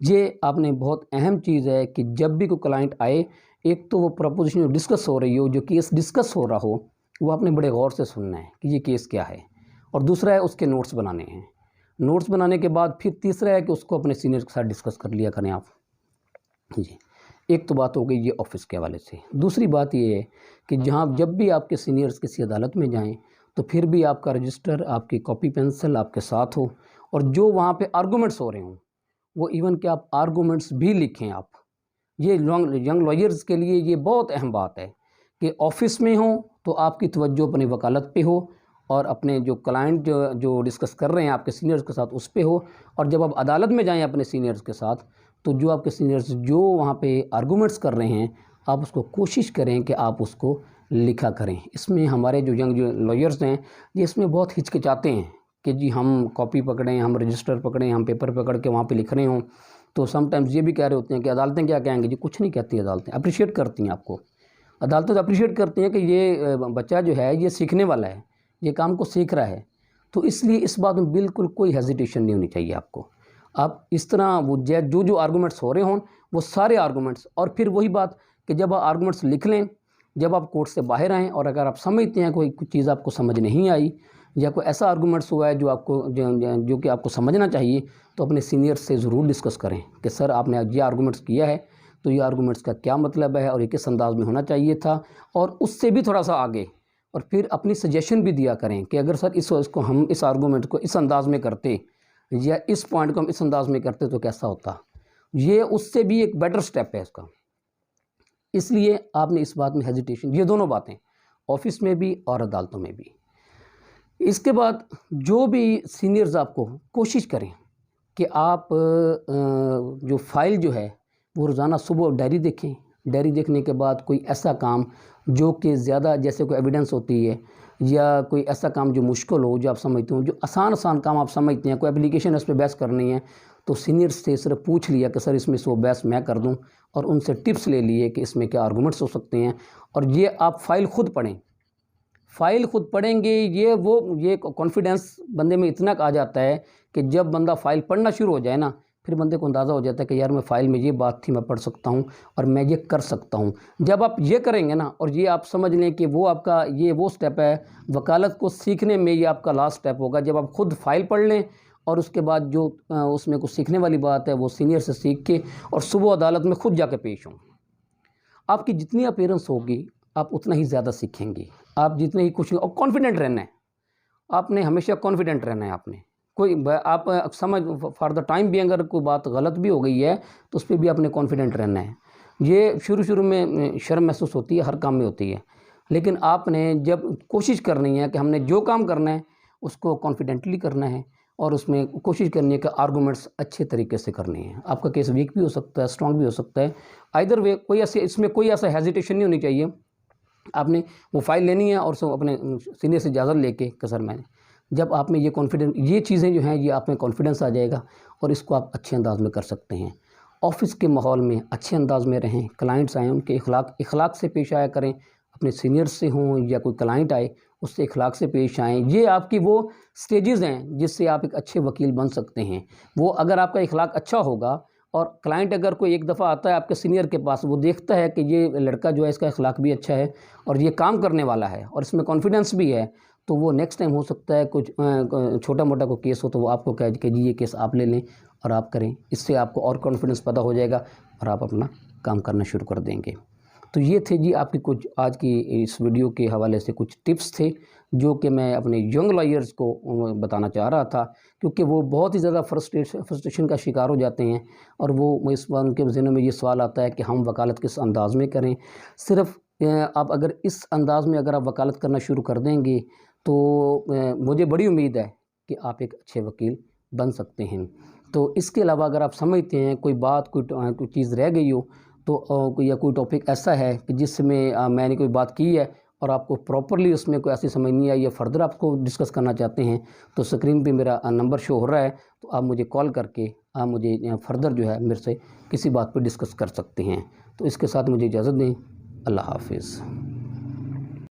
یہ آپ نے بہت اہم چیز ہے کہ جب بھی کوئی کلائنٹ آئے، ایک تو وہ پروپوزیشن جو ڈسکس ہو رہی ہو، جو کیس ڈسکس ہو رہا ہو، وہ آپ نے بڑے غور سے سننا ہے کہ یہ کیس کیا ہے، اور دوسرا ہے اس کے نوٹس بنانے ہیں۔ نوٹس بنانے کے بعد پھر تیسرا ہے کہ اس کو اپنے سینئر کے ساتھ ڈسکس کر لیا کریں آپ۔ جی، ایک تو بات ہو گئی یہ آفس کے حوالے سے۔ دوسری بات یہ ہے کہ جب بھی آپ کے سینئرز کسی عدالت میں جائیں تو پھر بھی آپ کا رجسٹر، آپ کی کاپی پینسل آپ کے ساتھ ہو، اور جو وہاں پہ آرگومنٹس ہو رہے ہوں وہ ایون کہ آپ آرگومنٹس بھی لکھیں آپ۔ یہ ینگ لائرز کے لیے یہ بہت اہم بات ہے کہ آفس میں ہوں تو آپ کی توجہ اپنی وکالت پہ ہو، اور اپنے جو کلائنٹ جو ڈسکس کر رہے ہیں آپ کے سینئرز کے ساتھ اس پہ ہو، اور جب آپ عدالت میں جائیں اپنے سینئرز کے ساتھ تو جو آپ کے سینئرز جو وہاں پہ آرگومنٹس کر رہے ہیں آپ اس کو کوشش کریں کہ آپ اس کو لکھا کریں۔ اس میں ہمارے جو ینگ لائرز ہیں یہ اس میں بہت ہچکچاتے ہیں کہ جی ہم کاپی پکڑیں، ہم رجسٹر پکڑیں، ہم پیپر پکڑ کے وہاں پہ لکھ رہے ہوں، تو سم ٹائمز یہ بھی کہہ رہے ہوتے ہیں کہ عدالتیں کیا کہیں گے۔ جی کچھ نہیں کہتی عدالتیں، اپریشیٹ کرتی ہیں آپ کو۔ عدالتیں اپریشیٹ کرتی ہیں کہ یہ بچہ جو ہے یہ سیکھنے والا ہے، یہ کام کو سیکھ رہا ہے، تو اس لیے اس بات میں بالکل کوئی ہیزیٹیشن نہیں ہونی چاہیے آپ کو۔ آپ اس طرح وہ جو آرگومنٹس ہو رہے ہوں وہ سارے آرگومنٹس، اور پھر وہی بات کہ جب آپ آرگومنٹس لکھ لیں، جب آپ کورٹ سے باہر آئیں اور اگر آپ سمجھتے ہیں کوئی چیز آپ کو سمجھ نہیں آئی یا کوئی ایسا آرگومنٹس ہوا ہے جو کہ آپ کو سمجھنا چاہیے، تو اپنے سینئر سے ضرور ڈسکس کریں کہ سر آپ نے یہ آرگومنٹس کیا ہے تو یہ آرگومنٹس کا کیا مطلب ہے اور یہ کس انداز میں ہونا چاہیے تھا، اور اس سے بھی تھوڑا سا آگے، اور پھر اپنی سجیشن بھی دیا کریں کہ اگر سر ہم اس آرگومنٹ کو اس انداز میں کرتے یا اس پوائنٹ کو ہم اس انداز میں کرتے تو کیسا ہوتا۔ یہ اس سے بھی ایک بیٹر سٹیپ ہے اس کا۔ اس لیے آپ نے اس بات میں ہیزیٹیشن، یہ دونوں باتیں آفس میں بھی اور عدالتوں میں بھی۔ اس کے بعد جو بھی سینئرز آپ کو کوشش کریں کہ آپ جو فائل جو ہے وہ روزانہ صبح ڈائری دیکھیں، ڈائری دیکھنے کے بعد کوئی ایسا کام جو کہ زیادہ جیسے کوئی ایویڈنس ہوتی ہے یا کوئی ایسا کام جو مشکل ہو، جو آپ سمجھتے ہو، جو آسان کام آپ سمجھتے ہیں، کوئی اپلیکیشن اس پہ بحث کرنی ہے تو سینئر سے صرف پوچھ لیا کہ سر اس میں سے وہ بحث میں کر دوں، اور ان سے ٹپس لے لیے کہ اس میں کیا آرگومنٹس ہو سکتے ہیں، اور یہ آپ فائل خود پڑھیں۔ فائل خود پڑھیں گے یہ کانفیڈنس بندے میں اتنا آ جاتا ہے کہ جب بندہ فائل پڑھنا شروع ہو جائے نا، پھر بندے کو اندازہ ہو جاتا ہے کہ یار میں فائل میں یہ بات تھی میں پڑھ سکتا ہوں اور میں یہ کر سکتا ہوں۔ جب آپ یہ کریں گے نا، اور یہ آپ سمجھ لیں کہ وہ آپ کا وہ سٹیپ ہے وکالت کو سیکھنے میں، یہ آپ کا لاسٹ سٹیپ ہوگا جب آپ خود فائل پڑھ لیں، اور اس کے بعد جو اس میں کچھ سیکھنے والی بات ہے وہ سینئر سے سیکھ کے اور صبح عدالت میں خود جا کے پیش ہوں۔ آپ کی جتنی اپیرنس ہوگی آپ اتنا ہی زیادہ سیکھیں گے، آپ جتنے ہی کچھ، اور کانفیڈنٹ رہنا ہے، آپ نے ہمیشہ کانفیڈنٹ رہنا ہے۔ آپ سمجھ فار دا ٹائم بھی اگر کوئی بات غلط بھی ہو گئی ہے تو اس پہ بھی آپ نے کانفیڈنٹ رہنا ہے۔ یہ شروع میں شرم محسوس ہوتی ہے، ہر کام میں ہوتی ہے، لیکن آپ نے جب کوشش کرنی ہے کہ ہم نے جو کام کرنا ہے اس کو کانفیڈنٹلی کرنا ہے، اور اس میں کوشش کرنی ہے کہ آرگومنٹس اچھے طریقے سے کرنے ہیں۔ آپ کا کیس ویک بھی ہو سکتا ہے، اسٹرانگ بھی ہو سکتا ہے، آئدر وے اس میں کوئی ایسا ہیزیٹیشن نہیں ہونی چاہیے۔ آپ نے وہ فائل لینی ہے اور اپنے سینئر سے اجازت لے کے کہ سر میں نے، جب آپ میں یہ کانفیڈنس، یہ چیزیں جو ہیں یہ آپ میں کانفیڈنس آ جائے گا اور اس کو آپ اچھے انداز میں کر سکتے ہیں۔ آفس کے ماحول میں اچھے انداز میں رہیں، کلائنٹس آئیں ان کے اخلاق سے پیش آیا کریں، اپنے سینئر سے ہوں یا کوئی کلائنٹ آئے اس سے اخلاق سے پیش آئیں۔ یہ آپ کی وہ سٹیجز ہیں جس سے آپ ایک اچھے وکیل بن سکتے ہیں۔ وہ اگر آپ کا اخلاق اچھا ہوگا، اور کلائنٹ اگر کوئی ایک دفعہ آتا ہے آپ کے سینئر کے پاس، وہ دیکھتا ہے کہ یہ لڑکا جو ہے اس کا اخلاق بھی اچھا ہے اور یہ کام کرنے والا ہے اور اس میں کانفیڈنس بھی ہے، تو وہ نیکسٹ ٹائم ہو سکتا ہے کچھ چھوٹا موٹا کوئی کیس ہو تو وہ آپ کو کہے کہ جی یہ کیس آپ لے لیں اور آپ کریں۔ اس سے آپ کو اور کانفیڈنس پیدا ہو جائے گا اور آپ اپنا کام کرنا شروع کر دیں گے۔ تو یہ تھے جی آپ کی کچھ آج کی اس ویڈیو کے حوالے سے کچھ ٹپس تھے جو کہ میں اپنے ینگ لائرز کو بتانا چاہ رہا تھا، کیونکہ وہ بہت ہی زیادہ فرسٹریشن کا شکار ہو جاتے ہیں، اور وہ اس بار ان کے ذہنوں میں یہ سوال آتا ہے کہ ہم وکالت کس انداز میں کریں۔ صرف آپ اگر اس انداز میں اگر آپ وکالت کرنا شروع کر دیں گے تو مجھے بڑی امید ہے کہ آپ ایک اچھے وکیل بن سکتے ہیں۔ تو اس کے علاوہ اگر آپ سمجھتے ہیں کوئی بات کوئی چیز رہ گئی ہو تو یا کوئی ٹاپک ایسا ہے کہ جس میں میں نے کوئی بات کی ہے اور آپ کو پراپرلی اس میں کوئی ایسی سمجھ نہیں آئی یا فردر آپ کو ڈسکس کرنا چاہتے ہیں، تو اسکرین پہ میرا نمبر شو ہو رہا ہے، تو آپ مجھے کال کر کے آپ مجھے فردر جو ہے میرے سے کسی بات پہ ڈسکس کر سکتے ہیں۔ تو اس کے ساتھ مجھے اجازت دیں، اللہ حافظ۔